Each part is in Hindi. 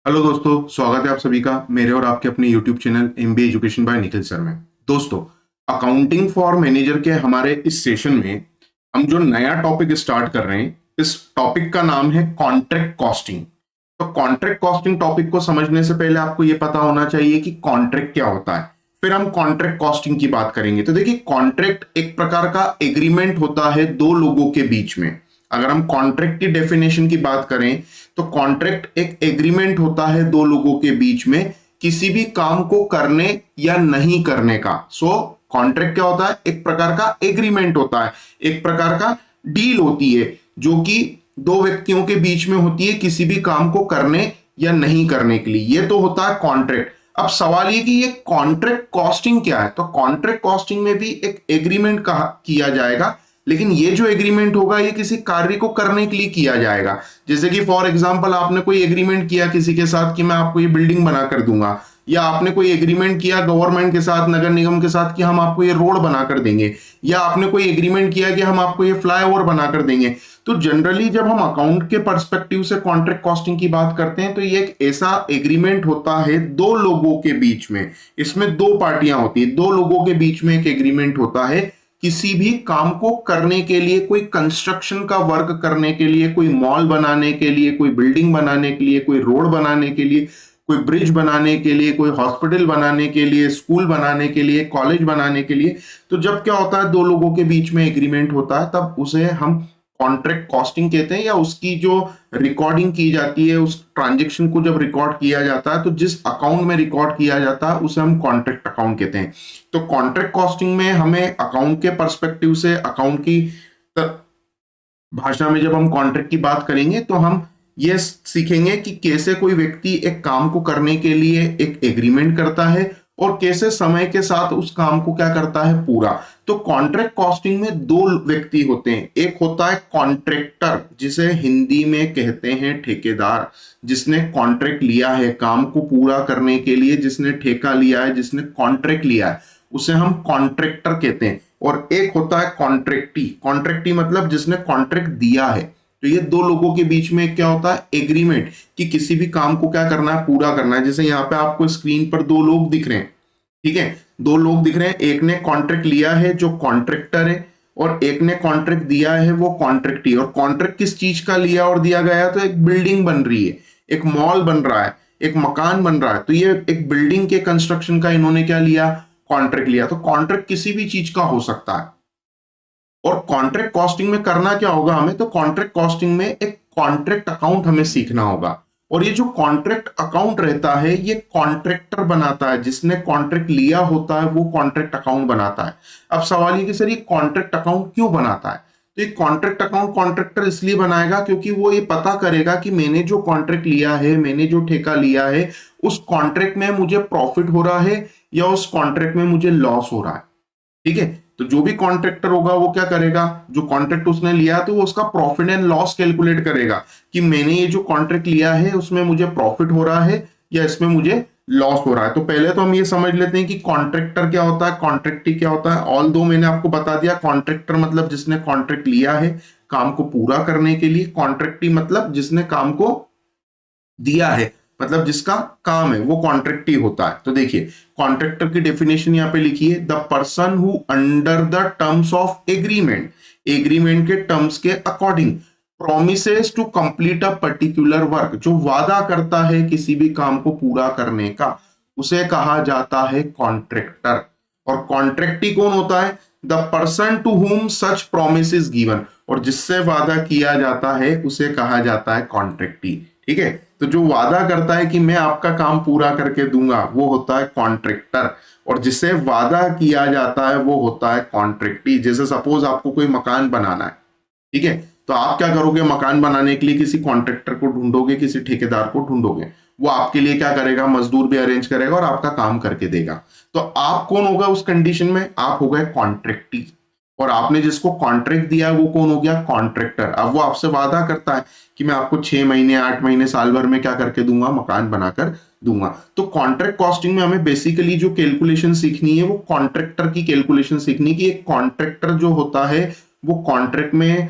हेलो दोस्तों, स्वागत है आप सभी का मेरे और आपके अपने YouTube channel MBA education by Nikhil sir में। दोस्तों, अकाउंटिंग फॉर मैनेजर के हमारे इस सेशन में हम जो नया टॉपिक स्टार्ट कर रहे हैं, इस टॉपिक का नाम है कॉन्ट्रैक्ट कॉस्टिंग। तो कॉन्ट्रैक्ट कॉस्टिंग टॉपिक को समझने से पहले आपको यह पता होना चाहिए कि कॉन्ट्रैक्ट क्या होता है, फिर हम कॉन्ट्रैक्ट कॉस्टिंग की बात करेंगे। तो देखिए, कॉन्ट्रैक्ट एक प्रकार का एग्रीमेंट होता है दो लोगों के बीच में। अगर हम कॉन्ट्रैक्ट की डेफिनेशन की बात करें तो कॉन्ट्रैक्ट एक एग्रीमेंट होता है दो लोगों के बीच में किसी भी काम को करने या नहीं करने का। सो कॉन्ट्रैक्ट क्या होता है? एक प्रकार का एग्रीमेंट होता है, एक प्रकार का डील होती है जो कि दो व्यक्तियों के बीच में होती है किसी भी काम को करने या नहीं करने के लिए। ये तो होता है कॉन्ट्रैक्ट। अब सवाल ये कि ये कॉन्ट्रैक्ट कॉस्टिंग क्या है? तो कॉन्ट्रैक्ट कॉस्टिंग में भी एक एग्रीमेंट किया जाएगा, लेकिन ये जो एग्रीमेंट होगा ये किसी कार्य को करने के लिए किया जाएगा। जैसे कि फॉर एग्जांपल आपने कोई एग्रीमेंट किया किसी के साथ कि मैं आपको ये बिल्डिंग बना कर दूंगा, या आपने कोई एग्रीमेंट किया गवर्नमेंट के साथ, नगर निगम के साथ कि हम आपको ये रोड बना कर देंगे, या आपने कोई एग्रीमेंट किया कि हम आपको ये फ्लाईओवर बना कर देंगे। तो जनरली जब हम अकाउंट के पर्सपेक्टिव से कॉन्ट्रैक्ट कॉस्टिंग की बात करते हैं तो ये एक ऐसा एग्रीमेंट होता है दो लोगों के बीच में। इसमें दो पार्टियां होती है, दो लोगों के बीच में एक एग्रीमेंट होता है किसी भी काम को करने के लिए, कोई कंस्ट्रक्शन का वर्क करने के लिए, कोई मॉल बनाने के लिए, कोई बिल्डिंग बनाने के लिए, कोई रोड बनाने के लिए, कोई ब्रिज बनाने के लिए, कोई हॉस्पिटल बनाने के लिए, स्कूल बनाने के लिए, कॉलेज बनाने के लिए। तो जब क्या होता है, दो लोगों के बीच में एग्रीमेंट होता है, तब उसे हम कॉन्ट्रैक्ट कॉस्टिंग कहते हैं। या उसकी जो रिकॉर्डिंग की जाती है, उस ट्रांजेक्शन को जब रिकॉर्ड किया जाता है तो जिस अकाउंट में रिकॉर्ड किया जाता है उसे हम कॉन्ट्रैक्ट अकाउंट कहते हैं। तो कॉन्ट्रैक्ट कॉस्टिंग में हमें अकाउंट के पर्सपेक्टिव से, अकाउंट की भाषा में जब हम कॉन्ट्रैक्ट की बात करेंगे तो हम ये सीखेंगे कि कैसे कोई व्यक्ति एक काम को करने के लिए एक एग्रीमेंट करता है और कैसे समय के साथ उस काम को क्या करता है, पूरा। तो कॉन्ट्रैक्ट कॉस्टिंग में दो व्यक्ति होते हैं। एक होता है कॉन्ट्रैक्टर, जिसे हिंदी में कहते हैं ठेकेदार, जिसने कॉन्ट्रैक्ट लिया है काम को पूरा करने के लिए, जिसने ठेका लिया है, जिसने कॉन्ट्रैक्ट लिया है, उसे हम कॉन्ट्रैक्टर कहते हैं। और एक होता है कॉन्ट्रैक्टी। कॉन्ट्रैक्टी मतलब जिसने कॉन्ट्रैक्ट दिया है। तो ये दो लोगों के बीच में क्या होता है, एग्रीमेंट, कि किसी भी काम को क्या करना है, पूरा करना है। जैसे यहाँ पे आपको स्क्रीन पर दो लोग दिख रहे हैं, ठीक है, दो लोग दिख रहे हैं। एक ने कॉन्ट्रैक्ट लिया है जो कॉन्ट्रैक्टर है, और एक ने कॉन्ट्रैक्ट दिया है वो कॉन्ट्रैक्टी। और कॉन्ट्रैक्ट किस चीज का लिया और दिया गया है? तो एक बिल्डिंग बन रही है, एक मॉल बन रहा है, एक मकान बन रहा है। तो ये एक बिल्डिंग के कंस्ट्रक्शन का इन्होंने क्या लिया, कॉन्ट्रैक्ट लिया। तो कॉन्ट्रैक्ट किसी भी चीज का हो सकता है। और कॉन्ट्रैक्ट कॉस्टिंग में करना क्या होगा हमें? तो कॉन्ट्रैक्ट कॉस्टिंग में एक कॉन्ट्रैक्ट अकाउंट हमें सीखना होगा। और ये जो कॉन्ट्रैक्ट अकाउंट रहता है ये कॉन्ट्रैक्टर बनाता है, जिसने कॉन्ट्रैक्ट लिया होता है वो कॉन्ट्रैक्ट अकाउंट बनाता है। अब सवाल ये कि सर ये कॉन्ट्रैक्ट अकाउंट क्यों बनाता है? तो ये कॉन्ट्रैक्ट अकाउंट कॉन्ट्रैक्टर इसलिए बनाएगा क्योंकि वो ये पता करेगा कि मैंने जो कॉन्ट्रैक्ट लिया है, मैंने जो ठेका लिया है, उस कॉन्ट्रैक्ट में मुझे प्रॉफिट हो रहा है या उस कॉन्ट्रैक्ट में मुझे लॉस हो रहा है। ठीक है, तो जो भी कॉन्ट्रैक्टर होगा वो क्या करेगा, जो कॉन्ट्रैक्ट उसने लिया तो वो उसका प्रॉफिट एंड लॉस कैलकुलेट करेगा कि मैंने ये जो कॉन्ट्रैक्ट लिया है उसमें मुझे प्रॉफिट हो रहा है या इसमें मुझे लॉस हो रहा है। तो पहले तो हम ये समझ लेते हैं कि कॉन्ट्रैक्टर क्या होता है, कॉन्ट्रैक्टी क्या होता है। ऑल दो मैंने आपको बता दिया, कॉन्ट्रैक्टर मतलब जिसने कॉन्ट्रैक्ट लिया है काम को पूरा करने के लिए, कॉन्ट्रैक्टी मतलब जिसने काम को दिया है, मतलब जिसका काम है वो कॉन्ट्रैक्टी होता है। तो देखिए, कॉन्ट्रैक्टर की डेफिनेशन यहां पे लिखी है, the person who under the terms of agreement, agreement के टर्म्स के according promises to complete a particular work, जो वादा करता है किसी भी काम को पूरा करने का, उसे कहा जाता है कॉन्ट्रैक्टर। और कॉन्ट्रैक्टी कौन होता है? The person to whom such promise is given, और जिससे वादा किया जाता है उसे कहा जाता है कॉन्ट्रैक्टी। ठीक है, तो जो वादा करता है कि मैं आपका काम पूरा करके दूंगा वो होता है कॉन्ट्रैक्टर, और जिससे वादा किया जाता है वो होता है कॉन्ट्रैक्टी। जैसे सपोज आपको कोई मकान बनाना है, ठीक है, तो आप क्या करोगे, मकान बनाने के लिए किसी कॉन्ट्रैक्टर को ढूंढोगे, किसी ठेकेदार को ढूंढोगे। वो आपके लिए क्या करेगा, मजदूर भी अरेंज करेगा और आपका काम करके देगा। तो आप कौन होगा उस कंडीशन में? आप हो गए कॉन्ट्रैक्टी। और आपने जिसको कॉन्ट्रैक्ट दिया है वो कौन हो गया, कॉन्ट्रैक्टर। अब वो आपसे वादा करता है कि मैं आपको 6 महीने 8 महीने साल भर में क्या करके दूंगा, मकान बनाकर दूंगा। तो कॉन्ट्रैक्ट कॉस्टिंग में हमें बेसिकली जो कैलकुलेशन सीखनी है वो कॉन्ट्रैक्टर की कैलकुलेशन सीखनी, कि एक कॉन्ट्रैक्टर जो होता है वो कॉन्ट्रैक्ट में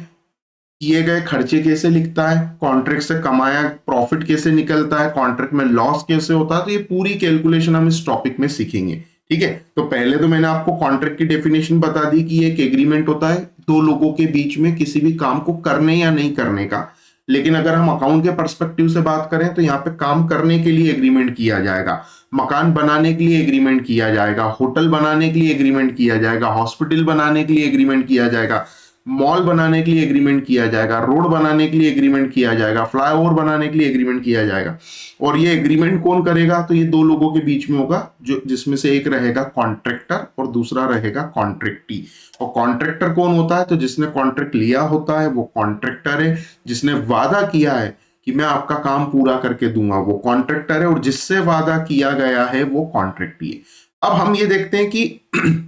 किए गए खर्चे कैसे लिखता है, कॉन्ट्रैक्ट से कमाया प्रॉफिट कैसे निकलता है, कॉन्ट्रैक्ट में लॉस कैसे होता है, तो ये पूरी कैलकुलेशन हम इस टॉपिक में सीखेंगे। ठीक है, तो पहले तो मैंने आपको कॉन्ट्रैक्ट की डेफिनेशन बता दी कि एक एग्रीमेंट होता है दो लोगों के बीच में किसी भी काम को करने या नहीं करने का। लेकिन अगर हम अकाउंट के पर्सपेक्टिव से बात करें तो यहाँ पे काम करने के लिए एग्रीमेंट किया जाएगा, मकान बनाने के लिए एग्रीमेंट किया जाएगा, होटल बनाने के लिए एग्रीमेंट किया जाएगा, हॉस्पिटल बनाने के लिए एग्रीमेंट किया जाएगा, मॉल बनाने के लिए एग्रीमेंट किया जाएगा, रोड बनाने के लिए एग्रीमेंट किया जाएगा, फ्लाईओवर बनाने के लिए एग्रीमेंट किया जाएगा। और ये एग्रीमेंट कौन करेगा, तो ये दो लोगों के बीच में होगा, जो जिसमें से एक रहेगा कॉन्ट्रैक्टर और दूसरा रहेगा कॉन्ट्रैक्टी। और कॉन्ट्रैक्टर कौन होता है, तो जिसने कॉन्ट्रैक्ट लिया होता है वो कॉन्ट्रैक्टर है, जिसने वादा किया है कि मैं आपका काम पूरा करके दूंगा वो कॉन्ट्रैक्टर है, और जिससे वादा किया गया है वो कॉन्ट्रैक्टी है। अब हम ये देखते हैं कि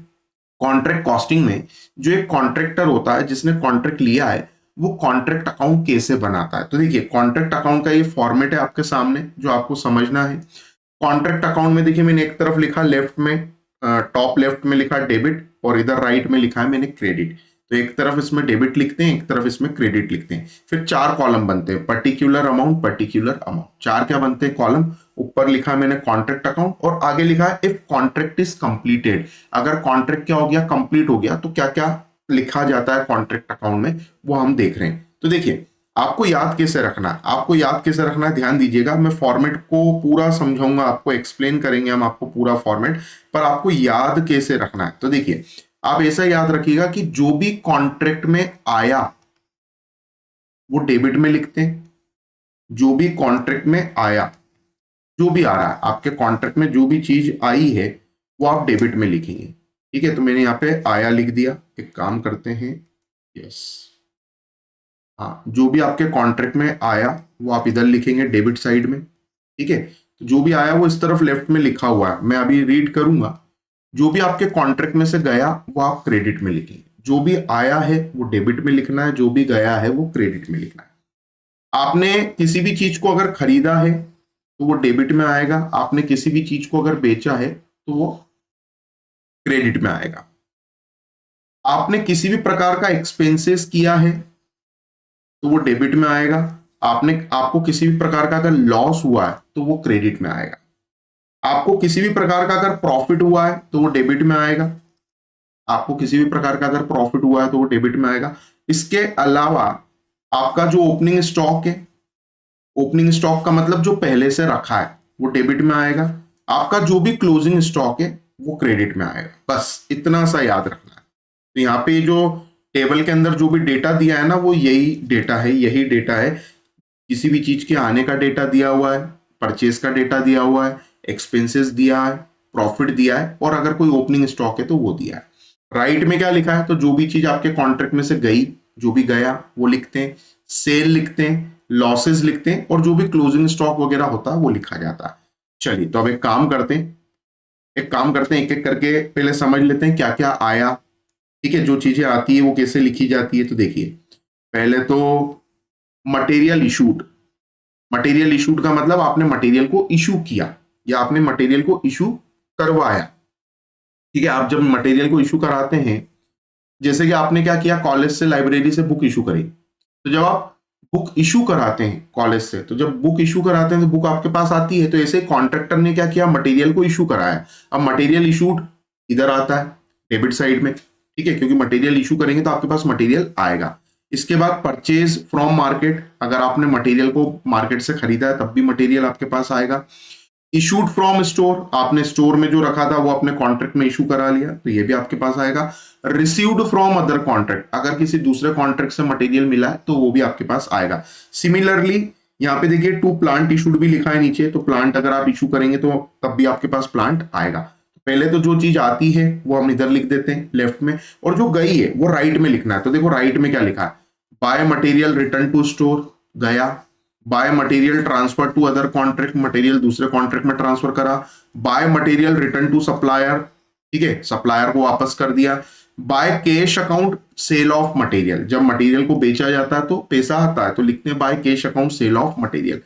कॉन्ट्रैक्ट कॉस्टिंग में जो एक कॉन्ट्रैक्टर होता है जिसने कॉन्ट्रैक्ट लिया है वो कॉन्ट्रैक्ट अकाउंट कैसे बनाता है। तो देखिए कॉन्ट्रैक्ट अकाउंट का ये फॉर्मेट है आपके सामने जो आपको समझना है। कॉन्ट्रैक्ट अकाउंट में देखिए मैंने एक तरफ लिखा लेफ्ट में, टॉप लेफ्ट में लिखा डेबिट और इधर राइट में लिखा है मैंने क्रेडिट। तो एक तरफ इसमें डेबिट लिखते हैं, एक तरफ इसमें क्रेडिट लिखते हैं। फिर चार कॉलम बनते हैं, पर्टिकुलर अमाउंट पर्टिकुलर अमाउंट। चार क्या बनते हैं कॉलम, ऊपर लिखा मैंने कॉन्ट्रैक्ट अकाउंट और आगे लिखा है इफ कॉन्ट्रैक्ट इज कंप्लीटेड। अगर कॉन्ट्रैक्ट क्या हो गया, कंप्लीट हो गया, तो क्या क्या लिखा जाता है कॉन्ट्रैक्ट अकाउंट में वो हम देख रहे हैं। तो देखिए आपको याद कैसे रखना है, आपको याद कैसे रखना है ध्यान दीजिएगा। मैं फॉर्मेट को पूरा समझाऊंगा, आपको एक्सप्लेन करेंगे हम आपको पूरा फॉर्मेट, पर आपको याद कैसे रखना है। तो देखिए आप ऐसा याद रखिएगा कि जो भी कॉन्ट्रैक्ट में आया वो डेबिट में लिखते हैं, जो भी कॉन्ट्रैक्ट में आया, जो भी आ रहा है आपके कॉन्ट्रैक्ट में जो भी चीज आई है वो आप डेबिट में लिखेंगे। ठीक है, तो मैंने यहाँ पे आया लिख दिया। एक काम करते हैं, यस, हाँ, जो भी आपके कॉन्ट्रैक्ट में आया वो आप इधर लिखेंगे डेबिट साइड में। ठीक है, तो जो भी आया वो इस तरफ लेफ्ट में लिखा हुआ है, मैं अभी रीड करूंगा। जो भी आपके कॉन्ट्रैक्ट में से गया वो आप क्रेडिट में लिखेंगे, जो भी आया है वो डेबिट में लिखना है, जो भी गया है वो क्रेडिट में लिखना है। आपने किसी भी चीज को अगर खरीदा है तो वो डेबिट में आएगा, आपने किसी भी चीज को अगर बेचा है तो वो क्रेडिट में आएगा। आपने किसी भी प्रकार का एक्सपेंसेस किया है तो वो डेबिट में आएगा। आपको किसी भी प्रकार का अगर लॉस हुआ है तो वो क्रेडिट में आएगा। आपको किसी भी प्रकार का अगर प्रॉफिट हुआ है तो वो डेबिट में आएगा। आपको किसी भी प्रकार का अगर प्रॉफिट हुआ है तो वो डेबिट में आएगा। इसके अलावा आपका जो ओपनिंग स्टॉक है, ओपनिंग स्टॉक का मतलब जो पहले से रखा है वो डेबिट में आएगा। आपका जो भी क्लोजिंग स्टॉक है वो क्रेडिट में आएगा। बस इतना सा याद रखना है। तो यहाँ पे जो टेबल के अंदर जो भी डेटा दिया है ना वो यही डेटा है, यही डेटा है। किसी भी चीज के आने का डेटा दिया हुआ है, परचेज का डेटा दिया हुआ है, एक्सपेंसेस दिया है, प्रॉफिट दिया है, और अगर कोई ओपनिंग स्टॉक है तो वो दिया है। राइट में क्या लिखा है, तो जो भी चीज आपके कॉन्ट्रैक्ट में से गई, जो भी गया वो लिखते हैं, सेल लिखते हैं, लॉसेस लिखते हैं, और जो भी क्लोजिंग स्टॉक वगैरह होता है वो लिखा जाता है। चलिए तो अब एक काम करते हैं, एक एक करके पहले समझ लेते हैं क्या क्या आया। ठीक है, जो चीजें आती है वो कैसे लिखी जाती है। तो देखिए पहले तो मटेरियल इशूड। मटेरियल इशूड का मतलब आपने मटेरियल को इशू किया या आपने मटेरियल को इशू करवाया। ठीक है, आप जब मटेरियल को इशू कराते हैं, जैसे कि आपने क्या किया, कॉलेज से लाइब्रेरी से बुक इशू करी, तो जब आप बुक इशू कराते हैं कॉलेज से, तो जब बुक इशू कराते हैं तो बुक आपके पास आती है। तो ऐसे कॉन्ट्रैक्टर ने क्या किया, मटेरियल को इशू कराया। अब मटेरियल इशूड इधर आता है डेबिट साइड में। ठीक है, क्योंकि मटेरियल इशू करेंगे तो आपके पास मटेरियल आएगा। इसके बाद परचेज फ्रॉम मार्केट, अगर आपने मटेरियल को मार्केट से खरीदा है तब भी मटेरियल आपके पास आएगा। इशूड फ्रॉम स्टोर, आपने स्टोर में जो रखा था वो अपने कॉन्ट्रैक्ट में इशू करा लिया तो ये भी आपके पास आएगा। रिसीव्ड फ्रॉम अदर कॉन्ट्रैक्ट, अगर किसी दूसरे कॉन्ट्रैक्ट से मटेरियल मिला है तो वो भी आपके पास आएगा। सिमिलरली यहाँ पे देखिए टू प्लांट इशूड भी लिखा है नीचे, तो प्लांट अगर आप इशू करेंगे तो तब भी आपके पास प्लांट आएगा। पहले तो जो चीज आती है वो हम इधर लिख देते हैं लेफ्ट में, और जो गई है वो राइट में लिखना है। तो देखो राइट में क्या लिखा है, by material return to store गया, by material transfer to other contract, material दूसरे कॉन्ट्रैक्ट में ट्रांसफर करा, by material return to supplier, ठीक है, सप्लायर को वापस कर दिया, by cash account sale of material, जब मटेरियल को बेचा जाता है तो पैसा आता है तो लिखते हैं by cash account sale of material.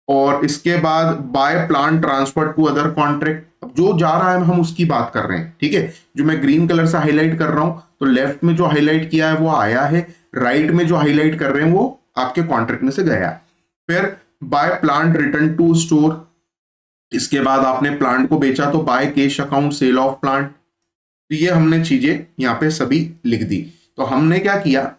और इसके बाद by plant transfer to other contract, अब जो जा रहा है हम उसकी बात कर रहे हैं, ठीक है। जो मैं ग्रीन कलर से हाईलाइट कर रहा हूं, तो लेफ्ट में जो हाईलाइट किया है वो आया है, राइट में जो हाईलाइट कर रहे हैं वो आपके कॉन्ट्रैक्ट में से गया। फिर by plant return to store, इसके बाद आपने प्लांट को बेचा तो by cash account sale of plant. तो ये हमने चीजें यहाँ पे सभी लिख दी। तो हमने क्या किया,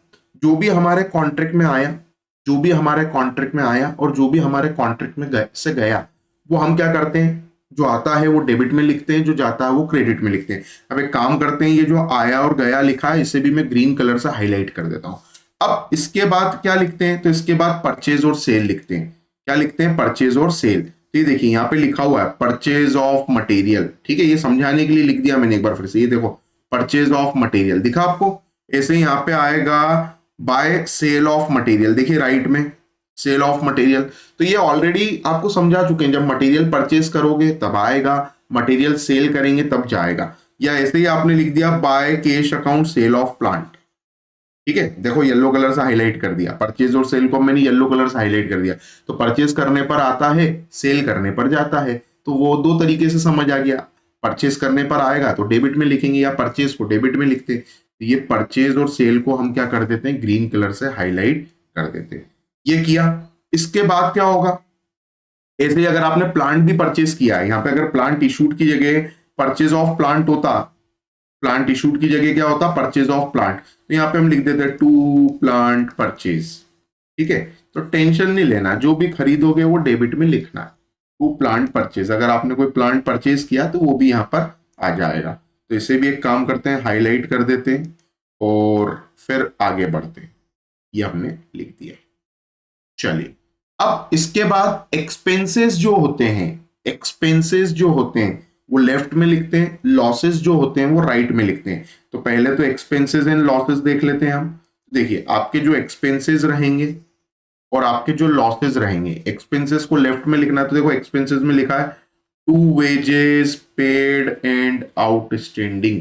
जो भी हमारे कॉन्ट्रैक्ट में आया, जो भी हमारे कॉन्ट्रैक्ट में आया और जो भी हमारे कॉन्ट्रैक्ट में से गया, वो हम क्या करते हैं, जो आता है वो डेबिट में लिखते हैं, जो जाता है वो क्रेडिट में लिखते हैं। अब एक काम करते हैं, ये जो आया और गया लिखा है इसे भी मैं ग्रीन कलर से हाईलाइट कर देता हूं। अब इसके बाद क्या लिखते हैं, तो इसके बाद परचेज और सेल लिखते हैं। क्या लिखते हैं, परचेज और सेल। तो ये देखिए यहाँ पे लिखा हुआ है परचेज ऑफ मटेरियल, ठीक है। ये समझाने के लिए लिख दिया मैंने एक बार फिर से, ये देखो परचेज ऑफ मटेरियल दिखा आपको। ऐसे यहाँ पे आएगा बाय सेल ऑफ मटेरियल, देखिए राइट में सेल ऑफ मटेरियल। तो ये ऑलरेडी आपको समझा चुके हैं, जब मटेरियल परचेज करोगे तब आएगा, मटेरियल सेल करेंगे तब जाएगा। या ऐसे ही आपने लिख दिया by cash account sale of plant, ठीक है। देखो येलो कलर से हाईलाइट कर दिया, परचेज और सेल को मैंने येलो कलर से हाईलाइट कर दिया। तो परचेज करने पर आता है, सेल करने पर जाता है, तो वो दो तरीके से समझ आ गया। परचेज करने पर आएगा तो डेबिट में लिखेंगे या परचेज को डेबिट में लिखते। तो ये परचेज और सेल को हम क्या कर देते हैं, ग्रीन कलर से हाईलाइट कर देते हैं। ये किया, इसके बाद क्या होगा, ऐसे ही अगर आपने प्लांट भी परचेज किया है, यहाँ पे अगर प्लांट इशूड की जगह परचेज ऑफ प्लांट होता, प्लांट इशूड की जगह क्या होता, परचेज ऑफ प्लांट, तो यहाँ पे हम लिख देते हैं टू प्लांट परचेज, ठीक है। तो टेंशन नहीं लेना, जो भी खरीदोगे वो डेबिट में लिखना है, टू प्लांट परचेज। अगर आपने कोई प्लांट परचेज किया तो वो भी यहाँ पर आ जाएगा। तो इसे भी एक काम करते हैं, हाईलाइट कर देते हैं और फिर आगे बढ़ते हैं। ये हमने लिख दिया। चलिए, अब इसके बाद एक्सपेंसेस जो होते हैं, एक्सपेंसेस जो होते हैं वो लेफ्ट में लिखते हैं, लॉसेस जो होते हैं वो राइट में लिखते हैं। तो पहले तो एक्सपेंसेस एंड लॉसेस देख लेते हैं हम। देखिए आपके जो एक्सपेंसेस रहेंगे और आपके जो लॉसेस रहेंगे, एक्सपेंसेस को लेफ्ट में लिखना है, तो देखो एक्सपेंसेस में लिखा है to wages paid and outstanding,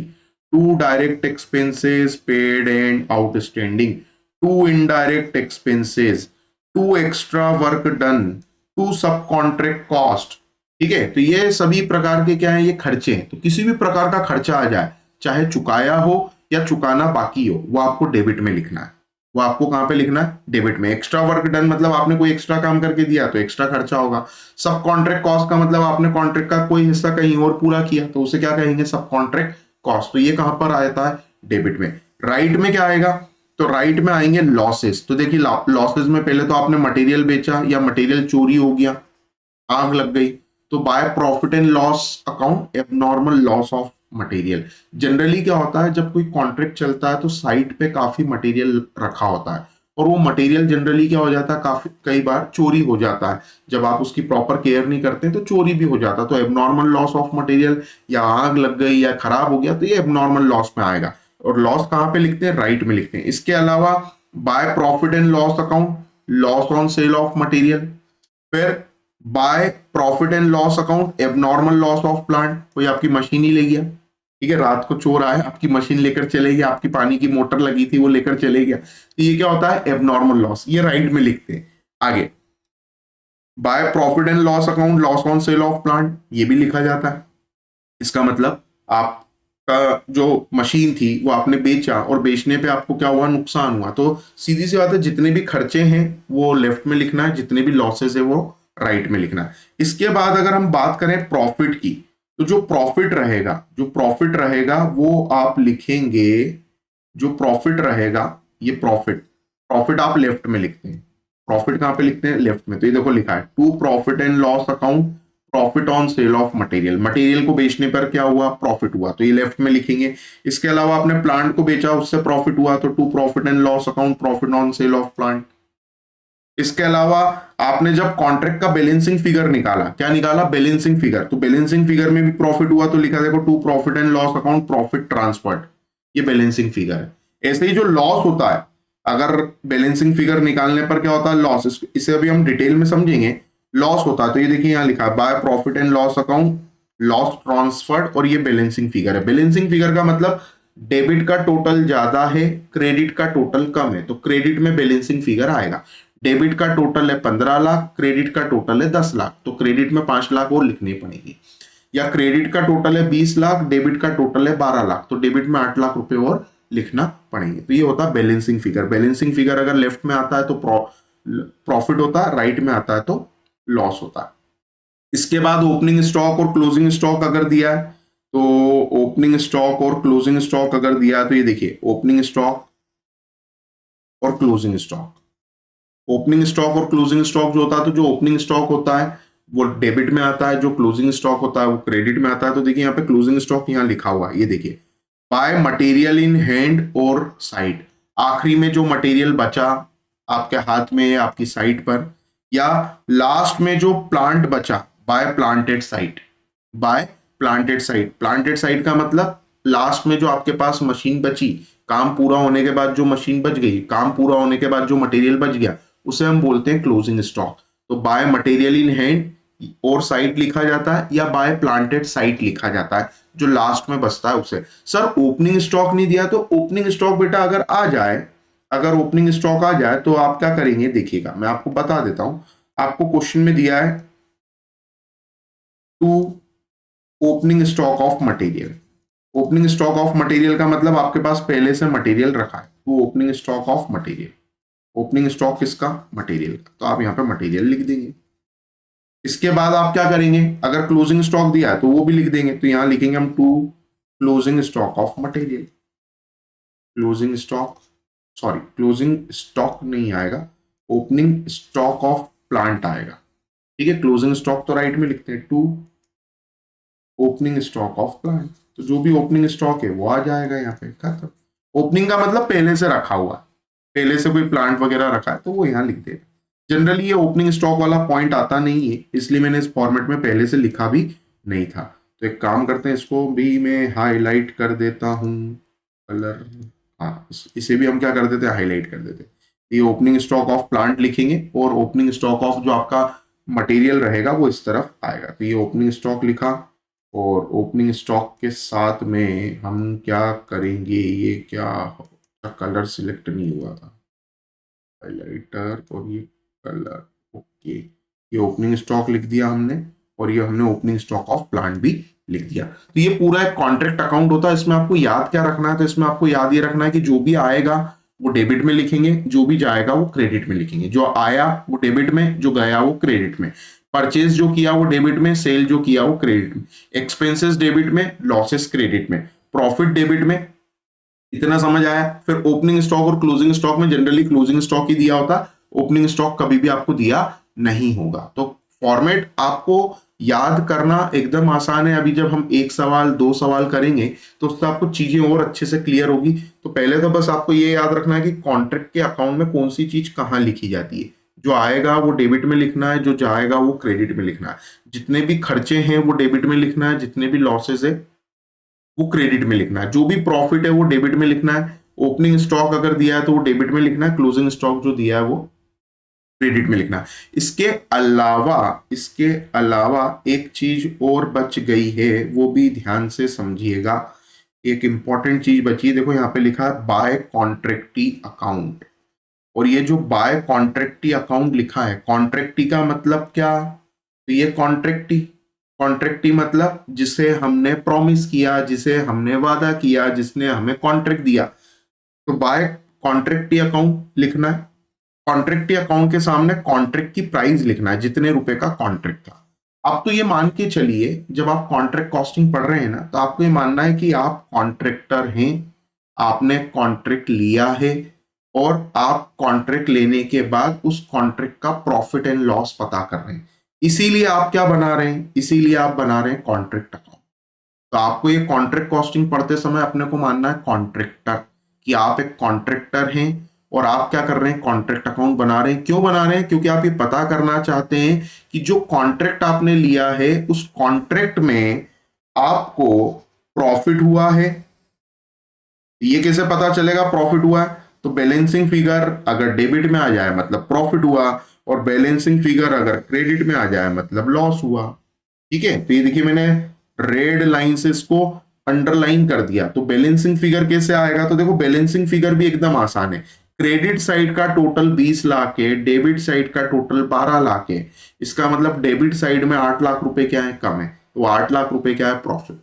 to direct expenses paid and outstanding, to indirect expenses, to extra work done, to sub contract cost, ठीक है। तो ये सभी प्रकार के क्या है, ये खर्चे हैं। तो किसी भी प्रकार का खर्चा आ जाए, चाहे चुकाया हो या चुकाना बाकी हो, वो आपको डेबिट में लिखना है। वो आपको कहां पे लिखना है, डेबिट में। एक्स्ट्रा वर्क डन मतलब आपने कोई एक्स्ट्रा काम करके दिया तो एक्स्ट्रा खर्चा होगा। सब कॉन्ट्रैक्ट कॉस्ट का मतलब आपने कॉन्ट्रैक्ट का कोई हिस्सा कहीं और पूरा किया तो उसे क्या कहेंगे, सब कॉन्ट्रैक्ट कॉस्ट। तो ये कहां पर आता है, डेबिट में। राइट में क्या आएगा, तो राइट में आएंगे लॉसेस। तो देखिए लॉसेस में पहले तो आपने मटेरियल बेचा या मटेरियल चोरी हो गया, आग लग गई, तो bye profit and loss account abnormal loss of material. Generally क्या होता है, जब कोई कॉन्ट्रैक्ट चलता है तो साइट पे काफी मटेरियल रखा होता है और वो मटेरियल जनरली क्या हो जाता है, काफी कई बार चोरी हो जाता है। जब आप उसकी प्रॉपर केयर नहीं करते तो चोरी भी हो जाता है। तो एबनॉर्मल लॉस ऑफ मटेरियल, या आग लग गई या खराब हो गया तो ये एबनॉर्मल लॉस में आएगा। और लॉस कहां पे लिखते हैं, राइट में लिखते हैं। इसके अलावा by profit and loss account, loss on sale of material. फिर by profit and loss account abnormal loss of plant, कोई आपकी मशीन ही ले गया, ठीक है, रात को चोर आए आपकी मशीन लेकर चले गया, आपकी पानी की मोटर लगी थी वो लेकर चले गया, तो ये क्या होता है, एबनॉर्मल लॉस। ये राइट में लिखते हैं। आगे bye profit and loss account loss on sale of plant, ये भी लिखा जाता है। इसका मतलब आपका जो मशीन थी वो आपने बेचा और बेचने पे आपको क्या हुआ, नुकसान हुआ। तो सीधी सी बात है, जितने भी खर्चे हैं वो लेफ्ट में लिखना है, जितने भी लॉसेस है वो राइट में लिखना है। इसके बाद अगर हम बात करें प्रॉफिट की, तो जो प्रॉफिट रहेगा, जो प्रॉफिट रहेगा वो आप लिखेंगे, जो प्रॉफिट रहेगा ये प्रॉफिट, प्रॉफिट आप लेफ्ट में लिखते हैं। प्रॉफिट कहां पे लिखते हैं, लेफ्ट में। तो ये देखो लिखा है to profit and loss account profit on sale of material, material को बेचने पर क्या हुआ, प्रॉफिट हुआ, तो ये लेफ्ट में लिखेंगे। इसके अलावा आपने प्लांट को बेचा, उससे प्रॉफिट हुआ, तो to profit and loss account profit on sale of plant. इसके अलावा आपने जब कॉन्ट्रैक्ट का बैलेंसिंग फिगर निकाला, क्या निकाला, बैलेंसिंग फिगर, तो बैलेंसिंग फिगर में भी प्रॉफिट हुआ तो लिखा देखो to profit and loss account profit transferred, ये बैलेंसिंग फिगर है। ऐसे ही जो लॉस होता है, अगर बैलेंसिंग फिगर निकालने पर क्या होता है, लॉस, इसे अभी हम डिटेल में समझेंगे। लॉस होता है तो ये देखिए यहाँ लिखा है bye profit and loss account loss transferred, और ये बैलेंसिंग फिगर है। बैलेंसिंग फिगर का मतलब डेबिट का टोटल ज्यादा है, क्रेडिट का टोटल कम है, तो क्रेडिट में बैलेंसिंग फिगर आएगा। डेबिट का टोटल है 15 लाख, क्रेडिट का टोटल है 10 लाख, तो क्रेडिट में 5 लाख और लिखनी पड़ेगी। या क्रेडिट का टोटल है 20 लाख, डेबिट का टोटल है 12 लाख, तो डेबिट में 8 लाख रुपए और लिखना पड़ेंगे। तो ये होता है बैलेंसिंग फिगर। बैलेंसिंग फिगर अगर लेफ्ट में आता है तो प्रॉफिट होता है, राइट में आता है तो लॉस होता है। इसके बाद ओपनिंग स्टॉक और क्लोजिंग स्टॉक अगर दिया है तो ओपनिंग स्टॉक और क्लोजिंग स्टॉक अगर दिया है तो ये देखिए ओपनिंग स्टॉक और क्लोजिंग स्टॉक। ओपनिंग स्टॉक और क्लोजिंग स्टॉक जो होता है, तो जो ओपनिंग स्टॉक होता है वो डेबिट में आता है, जो क्लोजिंग स्टॉक होता है वो क्रेडिट में आता है। तो देखिए यहाँ पे क्लोजिंग स्टॉक यहाँ लिखा हुआ है, ये देखिए बाय मटेरियल इन हैंड और साइड। आखिरी में जो मटेरियल बचा आपके हाथ में या आपकी साइट पर, या लास्ट में जो प्लांट बचा by planted site. By planted site, planted site का मतलब लास्ट में जो आपके पास मशीन बची, काम पूरा होने के बाद जो मशीन बच गई, काम पूरा होने के बाद जो मटेरियल बच गया, उसे हम बोलते हैं क्लोजिंग स्टॉक। तो बाय मटेरियल इन हैंड और साइट लिखा जाता है, या बाय प्लांटेड साइट लिखा जाता है, जो लास्ट में बचता है उसे। सर ओपनिंग स्टॉक नहीं दिया, तो ओपनिंग स्टॉक बेटा अगर आ जाए, अगर ओपनिंग स्टॉक आ जाए तो आप क्या करेंगे, देखिएगा मैं आपको बता देता हूं। आपको क्वेश्चन में दिया है to opening stock of material. Opening stock of material का मतलब आपके पास पहले से मटेरियल रखा है, to opening stock of material. Opening stock किसका, मटेरियल का, तो आप यहां पे मटेरियल लिख देंगे। इसके बाद आप क्या करेंगे, अगर क्लोजिंग स्टॉक दिया है तो वो भी लिख देंगे, तो यहां लिखेंगे हम to closing stock of material. Closing stock, sorry closing stock नहीं आएगा, ओपनिंग स्टॉक ऑफ प्लांट आएगा। ठीक है, क्लोजिंग स्टॉक तो राइट में लिखते हैं, to opening stock of plant. तो जो भी ओपनिंग स्टॉक है वो आ जाएगा यहाँ पे, खत्म। ओपनिंग का मतलब पहले से रखा हुआ, पहले से कोई प्लांट वगैरह रखा है तो वो यहाँ लिख देगा। जनरली ये ओपनिंग स्टॉक वाला पॉइंट आता नहीं है, इसलिए मैंने इस फॉर्मेट में पहले से लिखा भी नहीं था। तो एक काम करते हैं, इसको भी मैं हाईलाइट कर देता हूँ, कलर, हाँ इसे भी हम क्या कर देते हैं, हाईलाइट कर देते हैं। ये ओपनिंग स्टॉक ऑफ प्लांट लिखेंगे और ओपनिंग स्टॉक ऑफ जो आपका मटेरियल रहेगा वो इस तरफ आएगा। तो ये ओपनिंग स्टॉक लिखा, और ओपनिंग स्टॉक के साथ में हम क्या करेंगे, ये क्या कलर सिलेक्ट नहीं हुआ था, हाइलाइटर और ये कलर, ओके। ये ओपनिंग स्टॉक लिख दिया हमने, और ये हमने ओपनिंग स्टॉक ऑफ प्लांट भी लिख दिया। तो ये पूरा एक कॉन्ट्रैक्ट अकाउंट होता है। इसमें आपको याद क्या रखना है, तो इसमें आपको याद ये रखना है कि जो भी आएगा वो डेबिट में लिखेंगे, जो भी जाएगा वो क्रेडिट में लिखेंगे। जो आया वो डेबिट में, जो गया वो क्रेडिट में। परचेज जो किया वो डेबिट में, सेल जो किया वो क्रेडिट में, एक्सपेंसेस डेबिट में, लॉसेस क्रेडिट में, प्रॉफिट डेबिट में। इतना समझ आया। फिर ओपनिंग स्टॉक और क्लोजिंग स्टॉक में जनरली क्लोजिंग स्टॉक ही दिया होता, ओपनिंग स्टॉक कभी भी आपको दिया नहीं होगा। तो फॉर्मेट आपको याद करना एकदम आसान है। अभी जब हम एक सवाल दो सवाल करेंगे तो उससे आपको चीजें और अच्छे से क्लियर होगी। तो पहले तो बस आपको ये याद रखना है कि कॉन्ट्रैक्ट के अकाउंट में कौन सी चीज कहाँ लिखी जाती है। जो आएगा वो डेबिट में लिखना है, जो जाएगा वो क्रेडिट में लिखना है। जितने भी खर्चे हैं वो डेबिट में लिखना है, जितने भी लॉसेस है वो क्रेडिट में लिखना है, जो भी प्रॉफिट है वो डेबिट में लिखना है। ओपनिंग स्टॉक अगर दिया है तो वो डेबिट में लिखना है, क्लोजिंग स्टॉक जो दिया है वो क्रेडिट में लिखना है। इसके अलावा एक चीज और बच गई है, वो भी ध्यान से समझिएगा। एक इंपॉर्टेंट चीज बची है, देखो यहाँ पे लिखा है बाय कॉन्ट्रैक्टी अकाउंट। और ये जो बाय कॉन्ट्रैक्टी अकाउंट लिखा है, कॉन्ट्रैक्टी का मतलब क्या, तो ये कॉन्ट्रैक्टी मतलब जिसे हमने प्रॉमिस किया, जिसे हमने वादा किया, जिसने हमें कॉन्ट्रैक्ट दिया। तो बाय कॉन्ट्रैक्टी अकाउंट लिखना है। कॉन्ट्रैक्टी अकाउंट के सामने कॉन्ट्रैक्ट की प्राइस लिखना है, जितने रुपए का कॉन्ट्रैक्ट था। अब तो ये मान के चलिए, जब आप कॉन्ट्रैक्ट कॉस्टिंग पढ़ रहे हैं ना, तो आपको ये मानना है कि आप कॉन्ट्रैक्टर हैं, आपने कॉन्ट्रैक्ट लिया है, और आप कॉन्ट्रैक्ट लेने के बाद उस कॉन्ट्रैक्ट का प्रॉफिट एंड लॉस पता कर रहे हैं। इसीलिए आप क्या बना रहे हैं, इसीलिए आप बना रहे हैं कॉन्ट्रैक्ट अकाउंट। तो आपको ये कॉन्ट्रैक्ट कॉस्टिंग पढ़ते समय अपने को मानना है कॉन्ट्रैक्टर, कि आप एक कॉन्ट्रैक्टर हैं और आप क्या कर रहे हैं, कॉन्ट्रैक्ट अकाउंट बना रहे हैं। क्यों बना रहे हैं, क्योंकि आप ये पता करना चाहते हैं कि जो कॉन्ट्रैक्ट आपने लिया है उस कॉन्ट्रैक्ट में आपको प्रॉफिट हुआ है। ये कैसे पता चलेगा प्रॉफिट हुआ है, तो बैलेंसिंग फिगर अगर डेबिट में आ जाए मतलब प्रॉफिट हुआ, और बैलेंसिंग फिगर अगर क्रेडिट में आ जाए मतलब लॉस हुआ। ठीक है, तो ये देखिए मैंने रेड लाइन से इसको अंडरलाइन कर दिया। तो बैलेंसिंग फिगर कैसे आएगा, तो देखो बैलेंसिंग फिगर भी एकदम आसान है। क्रेडिट साइड का टोटल 20 लाख है, डेबिट साइड का टोटल 12 लाख है। इसका मतलब डेबिट साइड में 8 लाख रुपए क्या है, कम है। तो 8 लाख रुपए क्या है प्रॉफिट।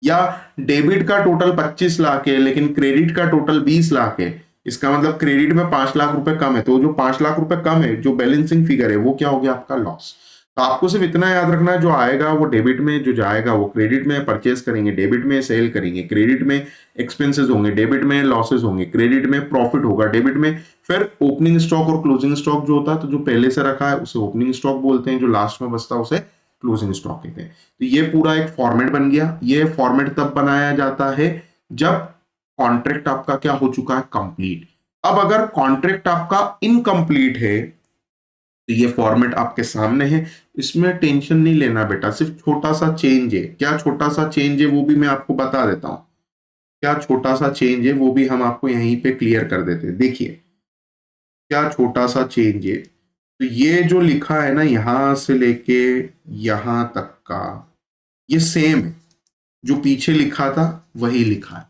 या डेबिट का टोटल 25 लाख है लेकिन क्रेडिट का टोटल 20 लाख है, इसका मतलब क्रेडिट में 5 लाख रुपए कम है, तो जो 5 लाख रुपए कम है जो बैलेंसिंग फिगर है वो क्या हो गया आपका लॉस। तो आपको सिर्फ इतना याद रखना है, जो आएगा वो डेबिट में, जो जाएगा वो क्रेडिट में, परचेस करेंगे डेबिट में, सेल करेंगे क्रेडिट में, एक्सपेंसेस होंगे डेबिट में, लॉसेस होंगे क्रेडिट में, प्रॉफिट होगा डेबिट में। फिर ओपनिंग स्टॉक और क्लोजिंग स्टॉक जो होता है, तो जो पहले से रखा है उसे ओपनिंग स्टॉक बोलते हैं, जो लास्ट में बचता है उसे क्लोजिंग स्टॉक कहते हैं। तो ये पूरा एक फॉर्मेट बन गया। ये फॉर्मेट तब बनाया जाता है जब कॉन्ट्रैक्ट आपका क्या हो चुका है कंप्लीट। अब अगर कॉन्ट्रैक्ट आपका इनकम्प्लीट है तो ये फॉर्मेट आपके सामने है, इसमें टेंशन नहीं लेना बेटा, सिर्फ छोटा सा चेंज है। क्या छोटा सा चेंज है वो भी मैं आपको बता देता हूं, क्या छोटा सा चेंज है वो भी हम आपको यहीं पे क्लियर कर देते हैं। देखिए क्या छोटा सा चेंज है, तो ये जो लिखा है ना यहां से लेके यहां तक का ये सेम है, जो पीछे लिखा था वही लिखा है।